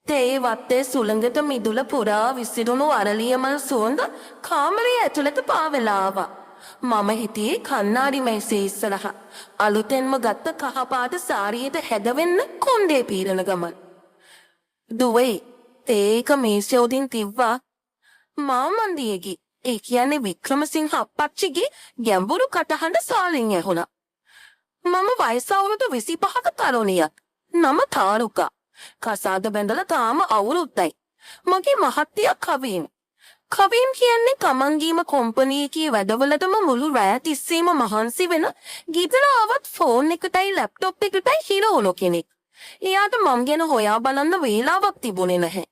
තේ වත්තේ සුළඟට මිදුල පුරා විසිරුණු අරලියමල් සුවඳ කාමරය ඇතුළත පාවෙලා ආවා. මම හිටියේ කණ්ණාඩි මේසේ ඉස්සරහ. අලුතෙන්ම ගත්ත කහපාට සාරියට හැදවෙන්න කොණ්ඩේ පීරන ගමන්. දුවේ තේක මේසෙ උදින් තිව්වා. මාමන්දියේගේ ඒ කියන්නේ වික්‍රමසිංහ අප්පච්චිගේ ගැඹුරු කටහඬ සාලින් ඇහුණා. මම වයස අවුරුදු 25ක තරුණියක්. නම තාරුකා. කසාද බැඳලා තාම අවුරුද්දයි. මගේ මහත්තයා කවීන්. කවීන් කියන්නේ තමන්ගේම කොම්පැනි වැඩවලටම මුළු රැය තිස්සේම මහන්සි වෙන ගෙදර ආවත් ෆෝන් එකටයි ලැප්ටොප් එකටයි හිරවුණු කෙනෙක්. එයාට මං ගැන හොයා බලන්න වේලාවක් තිබුණේ නැහැ.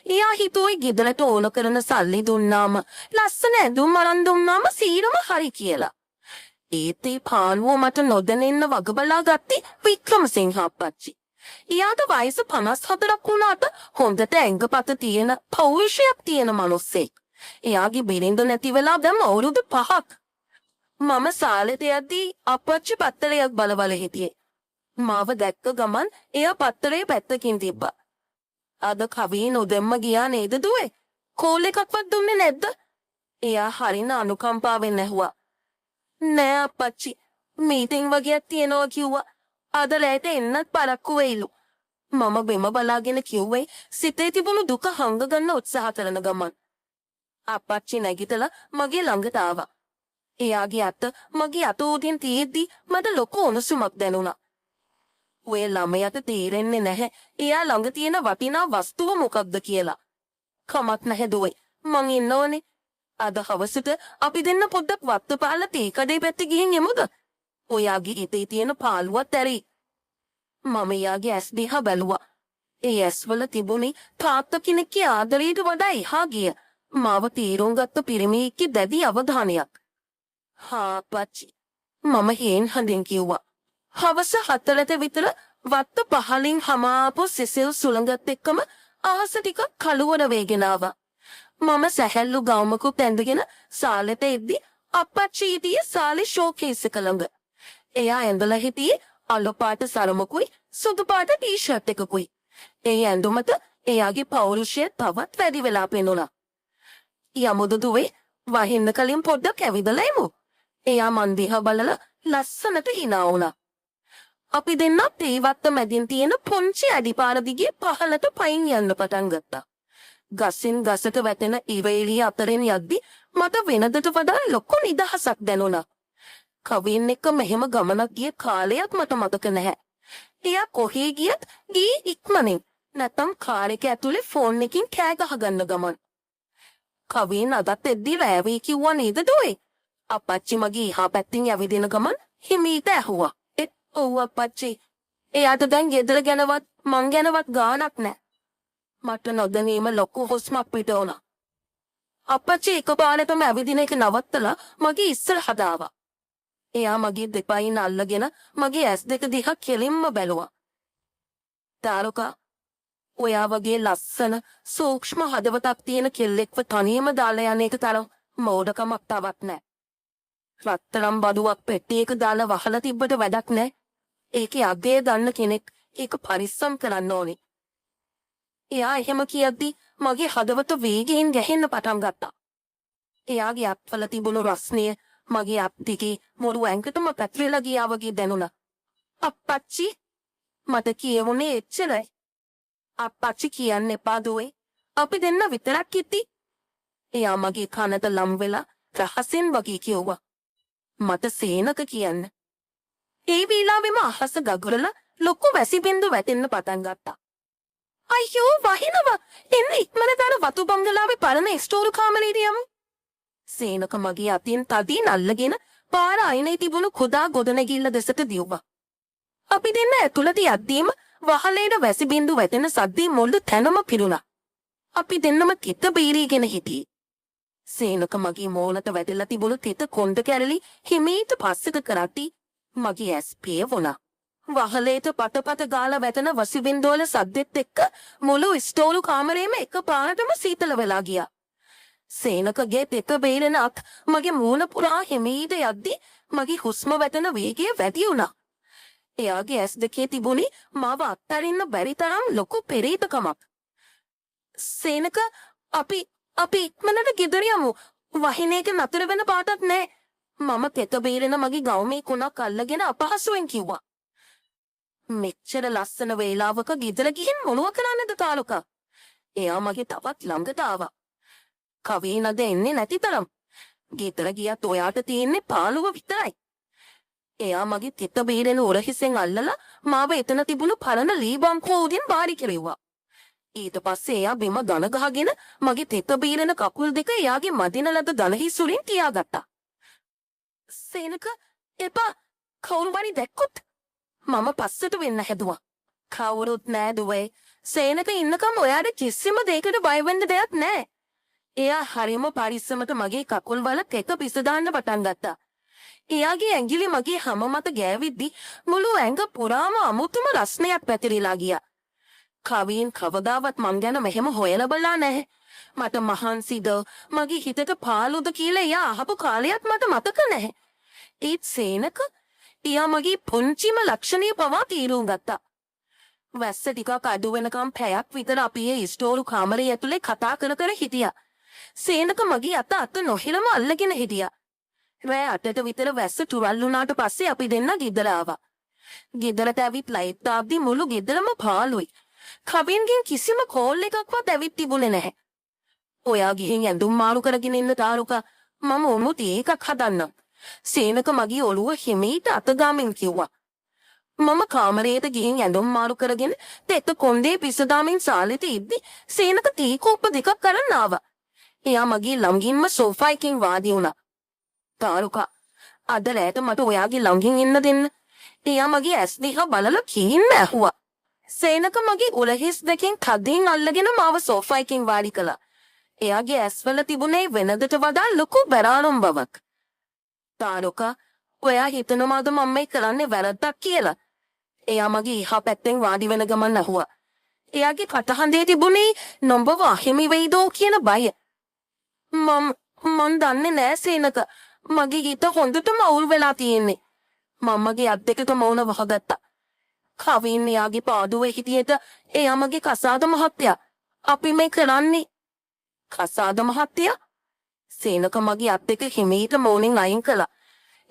එයා හිතුවේ ගෙදරට ඕන කරන සල්ලි දුන්නාම ලස්සන ඇඳුම් අරන් දුන්නාම සීරම හරි කියලා. ඒත් ඒ පාළුව මට නොදැනෙන්න වග බලා ගත්තේ වික්‍රමසිංහ අප්පච්චි. එයාට වයස 54ක් වුණාට හොඳට ඇඟපත තියෙන පෞරුෂයක් තියෙන මිනිස්සෙක්. එයාගේ බිරිඳ නැති වෙලා දැන් අවුරුදු 5ක්. මම සාලෙට යද්දී අපච්චි පත්තරයක් බලවල හිටියේ. මාව දැක්ක ගමන් එයා පත්තරේ පැත්තකින් තිබ්බා. අද කවී නොදෙම්ම ගියා නේද දුවේ? කෝල් එකක්වත් දුන්නේ නැද්ද? එයා හරින අනුකම්පාවෙන් ඇහුවා. නෑ අපච්චි, මීටින් වගේක් තියෙනවා කිව්වා. අද රැට එන්නත් පරක්කු වෙයිලු. මම බෙම බලාගෙන කිව්වේ සිතේ තිබුණු දුක හංග ගන්න උත්සාහ කරන ගමන්. අපච්චි නැගිටලා මගේ ළඟට ආවා. එයාගේ අත මගේ අත උඩින් තියෙද්දි මට ලොකු උණුසුමක් දැනුණා. ඔය ළමයට තේරෙන්නේ නැහැ එයා ළඟ තියෙන වටිනා වස්තුව මොකක්ද කියලා. කමක් නැහැ දුවේ, මං ඉන්නවනේ. අද හවසට අපි දෙන්න පොඩ්ඩක් වත්ත පාලා තේ කඩේ පැත්තේ ගිහින් යමුද? ඔයාගේ හිතේ තියෙන පාළුවත් ඇරි. මම එයාගේ ඇස් දිහා බැලුවා. ඒ ඇස්වල තිබුණේ තාත්තා කෙනෙක්ගේ ආදරයට වඩා එහා ගිය මාව තීරුම් ගත්ත පිරිමියෙක්ගේ දැඩි අවධානයක්. හා අපච්චි, මම හේන් හඳින් කිව්වා. හවස 4ට විතර වත්ත පහලින් හමාපු සිසිල් සුළඟත් එක්කම අහස ටිකක් කළුවර වේගෙන ආවා. මම සැහැල්ලු ගවුමකුත් ඇඳගෙන සාලෙට එද්දි අපච්චි හිටියේ සාලේ ෂෝකේස් එක ළඟ. එයා ඇඳලා හිටියේ අලු පාට සරමකුයි සුදු පාට ටී-ෂර්ට් එකකුයි. ඒ ඇඳුමට එයාගේ පෞරුෂය තවත් වැඩි වෙලා පෙනුණා. යමුද දුවේ, වහින්න කලින් පොඩ්ඩක් ඇවිදලා එමු. එයා මන් දිහා බලලා ලස්සනට hina වුණා. අපි දෙන්නත් ඒ වත්ත මැදින් තියෙන පොන්චි අඩිපාර දිගේ පහළට පයින් යන්න පටන් ගත්තා. ගසින් ගසට වැටෙන ඉවේලිය අතරින් යද්දි මට වෙනදට වඩා ලොකු නිදහසක් දැනුණා. කවින් එක්ක මෙහෙම ගමනක් ගිය කාලයක් මට මතක නැහැ. එයා කොහේ ගියත් ගියේ ඉක්මනින්. නැත්තම් කාර් එක ඇතුලේ ෆෝන් එකකින් කෑ ගහගන්න ගමන්. කවින් අදත් එද්දි රෑවී කිව්වා නේද දුවේ? අපච්චි මගේ එහා පැත්තෙන් ඇවිදින ගමන් හිමීට ඇහුවා. ඔව් අපච්චි. එයාට දැන් ගෙදර ගැනවත් මං ගැනවත් ගානක් නැහැ. මට නොදැනීම ලොකු හුස්මක් පිට වුණා. අපච්චි එකපාරටම ඇවිදින එක නවත්තලා මගේ ඉස්සරහට ආවා. එයා මගේ දෙපයින් අල්ලගෙන මගේ ඇස් දෙක දිහා කෙලින්ම බැලුවා. තාරුකා, ඔයා වගේ ලස්සන සූක්ෂම හදවතක් තියෙන කෙල්ලෙක්ව තනියම දාලා යන එක තරම් මෝඩකමක් තවත් නැහැ. රත්තරම් බඩුවක් පෙට්ටියක දාලා වහලා තිබ්බට වැඩක් නැහැ. ඒකේ අගය දන්න කෙනෙක් ඒක පරිස්සම් කරන්න ඕනේ. එයා එහෙම කියද්දි මගේ හදවත වේගයෙන් ගැහෙන්න පටන් ගත්තා. එයාගේ අත්වල තිබුණු රස්නිය මගේ අත් දිගේ මුළු ඇඟටම පැතිරලා ගියා වගේ දැනුණා. අප්පච්චි, මට කියවුනේ එච්චරයි. අප්පච්චි කියන්න එපා දුවේ. අපි දෙන්න විතරක් ඉති. එයා මගේ කනට ලම් වෙලා රහසෙන් වගේ කිව්වා. මට සේනක කියන්න. ඒ වේලාවෙම අහස ගගුරලා ලොකු වැසි බින්දු වැටෙන්න පටන් ගත්තා. අයියෝ වහිනවා. එන්න ඉක්මනට අර වතු බංගලාවේ පරණ ස්ටෝරු කාමරේට යමු. සේනක මගේ අතින් තදින් අල්ලගෙන පාර අයිනේ තිබුණු කුඩා ගොඩනැගිල්ල දෙසට දිව්වා. අපි දෙන්න ඇතුළට යද්දීම වහලේට වැසි බින්දු වැටෙන සද්දේ මුළු තැනම පිරුණා. අපි දෙන්නම කිත බීරීගෙන හිටියේ. සේනක මගේ මෝනට වැටලා තිබුණු තිත කොණ්ඩ කැරලි හිමීට පස්සට කරටි මගේ ඇස් පිය වුණා. වහලේට පටපට ගාලා වැටෙන වසි බින්දුවල සද්දෙත් එක්ක මුළු ස්ටෝරු කාමරේම එකපාරටම සීතල වෙලා ගියා. සේනකගේ තෙත බේරෙන අත් මගේ මූණ පුරා හිමීට යද්දි මගේ හුස්ම වැටෙන වේගය වැඩි වුණා. එයාගේ ඇස් දෙකේ තිබුණි මාව අත්හරින්න බැරි තරම් ලොකු පෙරේතකමක්. සේනක අපි ඉක්මනට ගෙදර යමු. වහින එක නතර වෙන පාටක් නෑ. මම තෙත බේරෙන මගේ ගවුමේ කුණක් අල්ලගෙන අපහසුවෙන් කිව්වා. මෙච්චර ලස්සන වේලාවක ගෙදර ගිහින් මොනව කරන්නද තාලුකා? එයා මගේ තවත් ළඟට ආවා. කවීනද එන්නේ නැති තරම්. ගෙදර ගියත් ඔයාට තියෙන්නේ පාළුව විතරයි. එයා මගේ තෙත බේරෙන උරහිසෙන් අල්ලලා මාව එතන තිබුණු පරණ ලී බංකුව උඩින් බාරි කෙරෙව්වා. ඊට පස්සේ එයා බිම දන ගහගෙන මගේ තෙත බීරෙන කකුල් දෙක එයාගේ මදින ලද දන හිසුලින් තියාගත්තා. සේනක එපා කවුරු හරි දැක්කොත් මම පස්සට වෙන්න හැදුවා. කවුරුත් නෑ දුවේ. සේනක ඉන්නකම් ඔයාට කිසිම දෙයකට බය වෙන්න දෙයක් නෑ. එයා හරිම පරිස්සමට මගේ කකුල් වල තෙත පිස දාන්න පටන් ගත්තා. එයාගේ ඇඟිලි මගේ හැම මත ගෑවිද්දි මුළු ඇඟ පුරාම අමුතුම රස්නයක් පැතිරිලා ගියා. කවීන් කවදාවත් මං ගැන මෙහෙම හොයලා බලලා නැහැ. මට මහන්සිද මගේ හිතට පාළුද කියලා එයා අහපු කාලයක් මට මතක නැහැ. ඒත් සේනක එයා මගේ පුංචිම ලක්ෂණීය පවා තීරුම් ගත්තා. වැස්ස ටිකක් අඩු වෙනකම් පැයක් විතර අපි ඒ ස්ටෝරු කාමරය ඇතුලේ කතා කර කර හිටියා. සේනක මගේ අත නොහෙලම අල්ලගෙන හිටියා. රෑ 8ට විතර වැස්ස තුරල් වුණාට පස්සේ අපි දෙන්න ගෙදර ආවා. ගෙදරට ඇවිත් ලයිට් දාද්දි මුළු ගෙදරම පාළුයි. කවින්ගෙන් කිසිම කෝල් එකක්වත් ඇවිත් තිබුණේ නැහැ. ඔයා ගිහින් ඇඳුම් මාරු කරගෙන ඉන්න තාරුකා මම උමුත් ඒකක් හදන්නම්. සේනක මගේ ඔළුව හිමීට අතගාමින් කිව්වා. මම කාමරයට ගිහින් ඇඳුම් මාරු කරගෙන තෙත කොන්දේ පිස දාමින් සාලෙට ඉද්දි සේනක තී කෝප්ප දෙකක් අරන් ආවා. එයා මගේ ළඟින්ම සෝෆා එකකින් වාඩි වුණා. තාරුකා අද රැට මට ඔයාගේ ළඟින් ඉන්න දෙන්න. එයා මගේ ඇස් දිහා බලලා කීන්න ඇහුවා. සේනක මගේ උරහිස් දෙකෙන් තදින් අල්ලගෙන මාව සෝෆා එකකින් වාඩි කළා. එයාගේ ඇස්වල තිබුණේ වෙනදට වඩා ලොකු බැරාරුම් බවක්. තාරුකා ඔයා හිතනවාද මම මේ කරන්නේ වැරද්දක් කියලා? එයා මගේ එහා පැත්තෙන් වාඩි වෙන ගමන් ඇහුවා. එයාගේ කටහඬේ තිබුණේ නොඹව අහිමි වෙයිදෝ කියන බය. මං දන්නේ නෑ සේනක. මගේ හිත හොඳටම අවුල් වෙලා තියෙන්නේ. මම්මගේ අත් දෙකට මౌන වහගත්තා. කවින් එයාගේ පාඩුවේ හිටියට එයා මගේ කසාද මහත්තයා. අපි මේ කරන්නේ. කසාද මහත්තයා? සේනක මගේ අත් දෙක හිමීට මౌනෙන් අයින් කළා.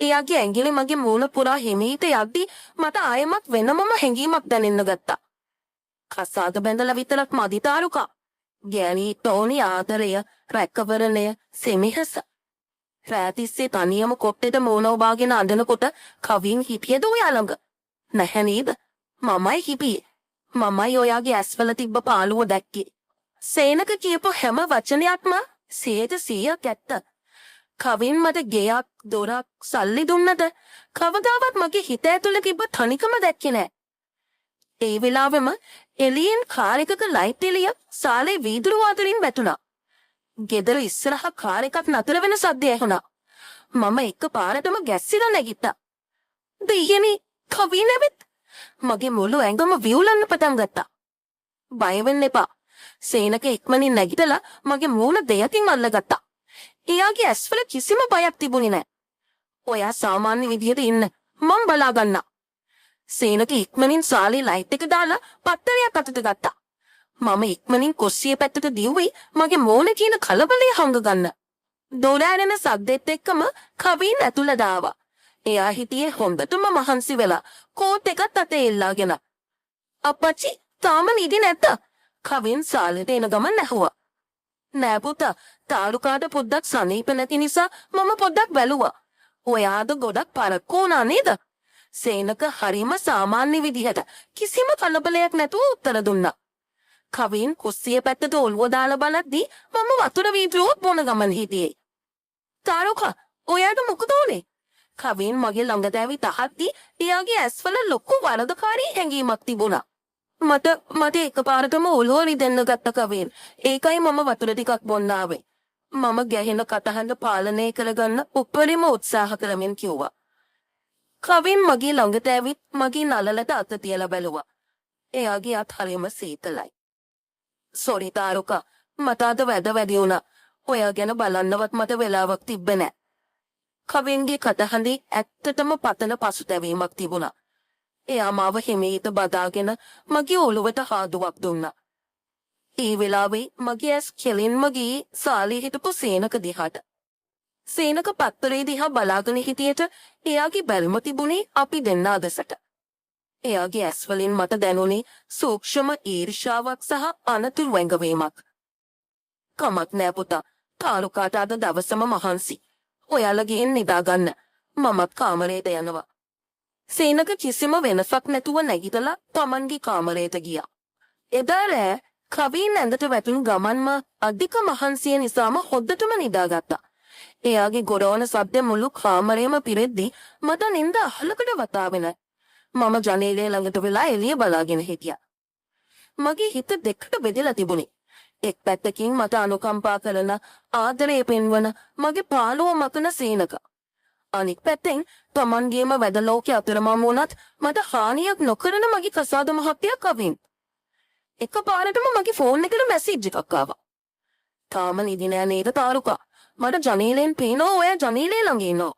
එයාගේ ඇඟිලි මගේ මූණ පුරා හිමීට යද්දි මට ආයෙමත් වෙනමම හැඟීමක් දැනෙන්න ගත්තා. කසාද බැඳලා විතරක් මදි තාරුකා. ගෑණී තෝනි ආදරය, රැකවරණය, සෙමිහස. රාතිස්සේ තනියම කොට්ටෙට මූණ ඔබාගෙන අඬනකොට කවින් හිටියද ඔයා ළඟ? නැහැ නේද? මමයි හිටියේ. මමයි ඔයාගේ ඇස්වල තිබ්බ පාළුව දැක්කේ. සේනක කියපු හැම වචනයක්ම 100% ඇත්ත. කවින් මට ගෙයක්, දොරක්, සල්ලි දුන්නද කවදාවත් මගේ හිත ඇතුලේ තිබ්බ තනිකම දැක්කේ නෑ. ඒ වෙලාවෙම එළියෙන් කාර් එකක ලයිට් එළිය සාලේ වීදුරු අතරින් වැටුණා. ගෙදර ඉස්සරහ කාර් එකක් නතර වෙන සද්දය ඇහුණා. මම එකපාරටම ගැස්සිලා නැගිට්ටා. දෙයියනේ කවින් ඇවිත් මගේ මුළු ඇඟම විවුලන්න පටන් ගත්තා. බය වෙන්න එපා. සේනක ඉක්මනින් නැගිටලා මගේ මූණ දෙයකින් අල්ලගත්තා. එයාගේ ඇස්වල කිසිම බයක් තිබුණේ නැහැ. ඔයා සාමාන්‍ය විදියට ඉන්න. මම බලා ගන්නම්. සේනක ඉක්මනින් සාලේ ලයිට් එක දාලා පත්තරයක් අතට ගත්තා. මම ඉක්මනින් කොස්සිය පැත්තට දිව්වේ මගේ මූණේ තියෙන කලබලය හංග ගන්න. දොර ඇරෙන සද්දෙත් එක්කම කවින් ඇතුළට ආවා. එයා හිටියේ හොඳටම මහන්සි වෙලා කෝට් එකත් අතේ එල්ලාගෙන. අප්පච්චි තාම නිදි නැද්ද? කවින් සාලෙට එන ගමන් ඇහුවා. නෑ පුතා, තාරුකාට පොඩ්ඩක් සනීප නැති නිසා මම පොඩ්ඩක් බැලුවා. ඔයාද ගොඩක් පරක්කු වුණා නේද? සේනක හරිම සාමාන්‍ය විදිහට කිසිම කලබලයක් නැතුව උත්තර දුන්නා. කවින් කුස්සිය පැත්තට ඔළුව දාලා බලද්දි මම වතුර වීදුරුව බොන ගමන් හිටියේ. තාරුකා ඔයාට මොකද උනේ? කවින් මගේ ළඟට ඇවිත් අහද්දි එයාගේ ඇස්වල ලොකු වරදකාරී හැඟීමක් තිබුණා. මට එකපාරටම ඔළුව රිදෙන්න ගත්ත කවින්. ඒකයි මම වතුර ටිකක් බොන්න ආවේ. මම ගැහෙන කටහඬ පාලනය කරගන්න උපරිම උත්සාහ කරමින් කිව්වා. කවින් මගේ ළඟට ඇවිත් මගේ නළලට අත තියලා බැලුවා. එයාගේ අත් හරිම සීතලයි. සෝරි තාරුකා, මට අද වැඩි වුණා. ඔයා ගැන බලන්නවත් මට වෙලාවක් තිබ්බේ නෑ. කවින්ගේ කටහඬේ ඇත්තටම පතන පසුතැවීමක් තිබුණා. එයා මාව හිමීට බදාගෙන මගේ ඔළුවට හාදුවක් දුන්නා. ඒ වෙලාවේ මගේ ඇස් කෙලින්ම ගියේ සාලේ හිටපු සේනක දිහාට. සේනක පත්තරේ දිහා බලාගෙන හිටියට එයාගේ බැල්ම තිබුණේ අපි දෙන්නා දෙසට. එයාගේ ඇස් වලින් මට දැනුනේ සූක්ෂම ඊර්ෂ්‍යාවක් සහ අනතුරු වැඟවීමක්. කමක් නෑ පුතා. තාරුකාට අද දවසම මහන්සි. ඔයාලා ගිහින් නිදාගන්න. මමත් කාමරේට යනවා. සේනක කිසිම වෙනසක් නැතුව නැගිටලා තමන්ගේ කාමරයට ගියා. එදා රෑ කවින් ඇඳට වැටුණු ගමන්ම අධික මහන්සිය නිසාම හොද්දටම නිදාගත්තා. එයාගේ ගොරවන සද්ද මුළු කාමරේම පිරෙද්දී මට නින්ද අහලකට වතාවෙන. මම ජනේලය ළඟට වෙලා එළිය බලාගෙන හිටියා. මගේ හිත දෙකට බෙදලා තිබුණේ. එක් පැත්තකින් මට අනුකම්පා කරන ආදරය පෙන්වන මගේ පාළුව මකන සේනක. අනික් පැත්තෙන් තමන්ගේම වැද ලෝකේ අතරමං වුණත් මට හානියක් නොකරන මගේ කසාද මහත්තයා කවින්. එකපාරටම මගේ ෆෝන් එකට මැසේජ් එකක් ආවා. තාම නිදි නෑ නේද තාරුකා? මට ජනේලෙන් පේනවා ඔයා ජනේලේ ළඟ ඉන්නවා.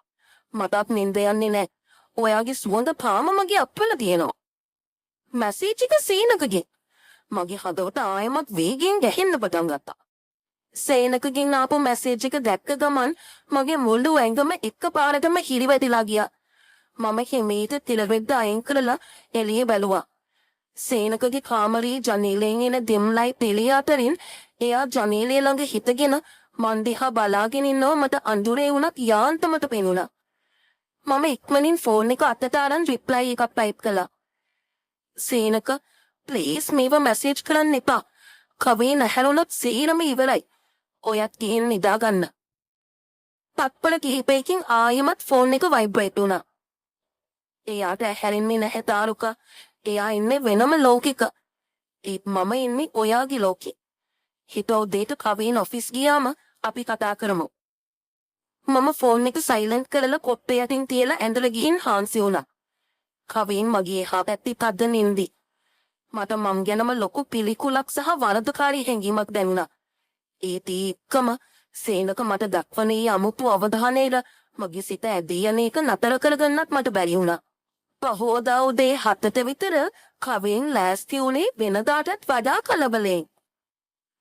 මටත් නින්ද යන්නේ නෑ. ඔයාගේ සුවඳ තාම මගේ අත්වල තියෙනවා. මැසේජ් එක සේනකගේ. මගේ හදවත ආයෙමත් වේගෙන් ගැහෙන්න පටන් ගත්තා. සේනකගෙන් ආපු මැසේජ් එක දැක්ක ගමන් මගේ මුළු ඇඟම එකපාරටම හිරිවැටිලා ගියා. මම හිමීට තිලරෙද්ද අයින් කරලා එළිය බැලුවා. සේනකගේ කාමරේ ජනේලයෙන් එන ඩිම් ලයිට් එළිය අතරින් එයා ජනේලය ළඟ හිටගෙන මන් දිහා බලාගෙන ඉන්නව මට අඳුරේ වුණත් යාන්තමට පෙනුණා. මම ඉක්මනින් ෆෝන් එක අතට අරන් රිප්ලයි එකක් ටයිප් කළා. සේනක ප්ලීස් මේව මැසේජ් කරන්න එපා. කවේ නැහැරුණොත් සේරම ඉවරයි. ඔයත් ගිහින් නිදාගන්න. තත්පර කිහිපයකින් ආයෙමත් ෆෝන් එක වයිබ්‍රේට් වුණා. එයාට ඇහැරෙන්නේ නැහැ තාරුකා. එයා ඉන්නේ වෙනම ලෝකෙක. ඒත් මම ඉන්නේ ඔයාගේ ලෝකෙ. හිත උදේට කවීන් ඔෆිස් ගියාම අපි කතා කරමු. මම ෆෝන් එක සයිලන්ට් කරලා කොට්ටේ යටින් තියලා ඇඳලා ගිහින් හාන්සි වුණා. කවීන් මගේ එහා පැත්තේ තද්ද නින්දි. මට මං ගැනම ලොකු පිළිකුලක් සහ වරදකාරී හැඟීමක් දැනුණා. ඒත් එක්කම සේනක මට දක්වනේ අමුතු අවධානයල මගේ සිත ඇදී යන එක නතර කරගන්නත් මට බැරි වුණා. පහෝදා උදේ 7ට විතර කවීන් ලෑස්ති වුණේ වෙනදාටත් වඩා කලබලෙන්.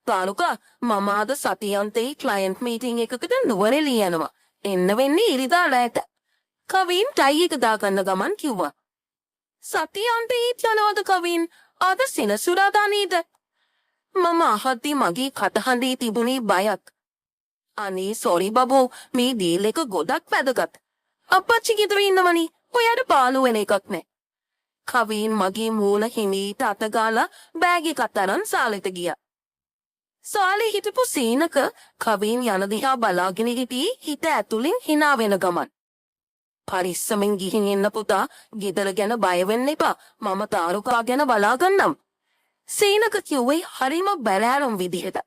තානුකා මම අද සතියන්තේ ක්ලයන්ට් මීටින් එකකට නුවරඑළිය යනවා. එන්න වෙන්නේ ඉරිදා රැට. කවින් ටයි එක දාගන්න ගමන් කිව්වා. සතියන්තේ යනවද කවින්? අද සෙනසුරාදා නේද? මම අහද්දි මගේ කටහඬේ තිබුණේ බයක්. අනේ සෝරි බබෝ මේ ඩීල් එක ගොඩක් වැදගත්. අප්පච්චි ගෙදර ඉන්නවනේ. ඔයාට පාළු වෙන එකක් නෑ. කවින් මගේ මූණ හිමීට අතගාලා බෑග් එකත් අරන් සාලෙට ගියා. සාලේ හිටපු සීනක කවින් යන දිහා බලාගෙන හිටියේ හිත ඇතුලින් hina වෙන ගමන්. පරිස්සමෙන් ගිහින් එන්න පුතා. ගෙදර ගැන බය වෙන්න එපා. මම තාරුකා ගැන බලාගන්නම්. සීනක කිව්වේ හරිම බැලෑරුම් විදිහට.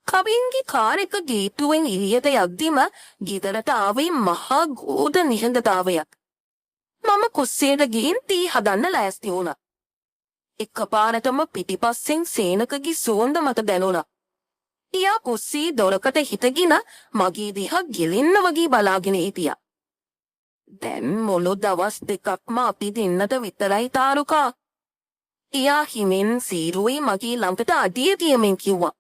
කවින්ගේ කාර් එක ගේට්ටුවෙන් එළියට යද්දිම ගෙදරට ආවේ මහා ගෝධ නිහඬතාවයක්. මම කුස්සියට ගිහින් තී හදන්න ලෑස්ති වුණා. එකපාරටම පිටිපස්සෙන් සේනකගේ සුවඳ මට දැනුණා. එයා කුස්සියේ දොරකට හිටගෙන මගේ දිහා ගිලින්න වගේ බලාගෙන හිටියා. දැන් මොළො දවස් දෙකක්ම අපි දෙන්නට විතරයි තාරුකා. එයා හිමෙන් සීරුවේ මගේ ළඟට අඩිය තියමින් කිව්වා.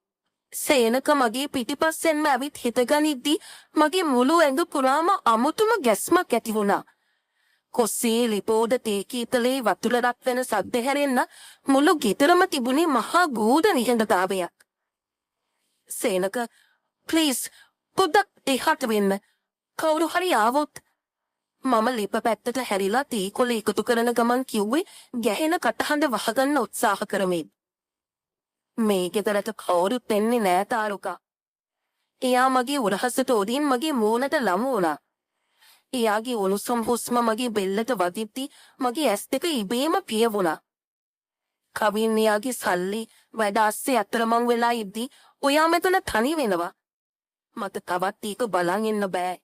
සේනක මගේ පිටිපස්සෙන්ම ඇවිත් හිටගනිද්දි මගේ මුළු ඇඟ පුරාම අමුතුම ගැස්මක් ඇති වුණා. කොස්සියේ ලිපෝඩ තේ කීතලේ වතුර රත් වෙන සද්ද හැරෙන්න මුළු ගෙදරම තිබුණේ මහා ගූඪ නිහඬතාවයක්. සේනක ප්ලීස් පොඩ්ඩක් එහාට වෙන්න. කවුරු හරි ආවොත්. මම ලිප පැත්තට හැරිලා තී කොළ එකතු කරන ගමන් කිව්වේ ගැහෙන කටහඬ වහගන්න උත්සාහ කරමින්. මේ ගෙදරට කවුරුත් එන්නේ නෑ තාරුකා. එයා මගේ උරහසට උඩින් මගේ මූණට ලමු වුණා. එයාගේ උණුසුම් හුස්ම මගේ බෙල්ලට වදිද්දි මගේ ඇස් දෙක ඉබේම පිය වුණා. කවින් එයාගේ සල්ලි වැඩ අස්සේ අතරමං වෙලා ඉද්දි ඔයා මෙතන තනි වෙනවා. මට තවත් ඒක බලන් ඉන්න බෑ.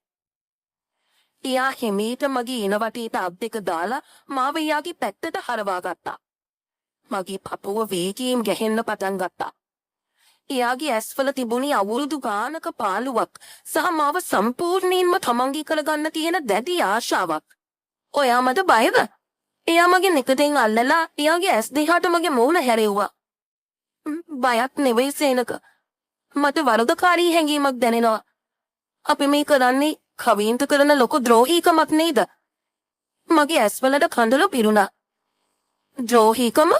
එයා හිමීට මගේ ඉන වටේට අත් දෙක දාලා මාව එයාගේ පැත්තට හරවා ගත්තා. මගේ පපුව වේගයෙන් ගැහෙන්න පටන් ගත්තා. එයාගේ ඇස්වල තිබුණේ අවුරුදු ගානක පාළුවක් සහ මාව සම්පූර්ණයෙන්ම තමන්ගේ කරගන්න තියෙන දැඩි ආශාවක්. ඔයා මට බයද? එයා මගේ නිකටෙන් අල්ලලා එයාගේ ඇස් දෙහාට මගේ මූණ හැරෙව්වා. බයක් නෙවෙයි සේනක. මට වරදකාරී හැඟීමක් දැනෙනවා. අපි මේ කරන්නේ කවීන්ට කරන ලොකු ද්‍රෝහීකමක් නේද? මගේ ඇස්වලට කඳුළු පිරුණා. ද්‍රෝහීකම?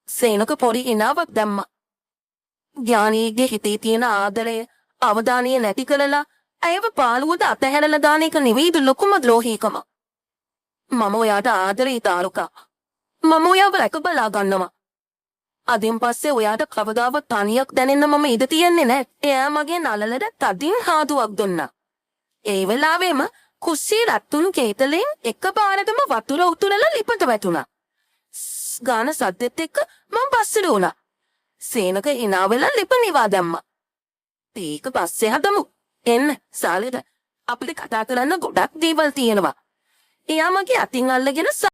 සේනක පොඩි හිනාවක් දැම්මා. ඥානීගේ හිතේ තියෙන ආදරය, අවධානය නැති කරලා ඇයව පාළුවට අතහැරලා දාන එක නෙවෙයිද ලොකුම ද්‍රෝහීකම. මම ඔයාට ආදරේ තාරුකා. මම ඔයාව රැක බලා ගන්නවා. අදින් පස්සේ ඔයාට කවදාවත් තනියක් දැනෙන්න මම ඉඩ තියන්නේ නැහැ. එයා මගේ නළලට තදින් හාදුවක් දුන්නා. ඒ වෙලාවෙම කුස්සිය රත්තුන් කේතලෙන් එකපාරටම වතුර උතුරලා ලිපට වැටුණා. ගාන සද්දෙත් එක්ක මම පස්සට වුණා. සේනක hina වෙලා ලිප නිවා දැම්මා. ඒක පස්සේ හදමු. එන්න සාලෙට අපිට කතා කරන්න ගොඩක් දේවල් තියෙනවා. එයා මගේ අතින් අල්ලගෙන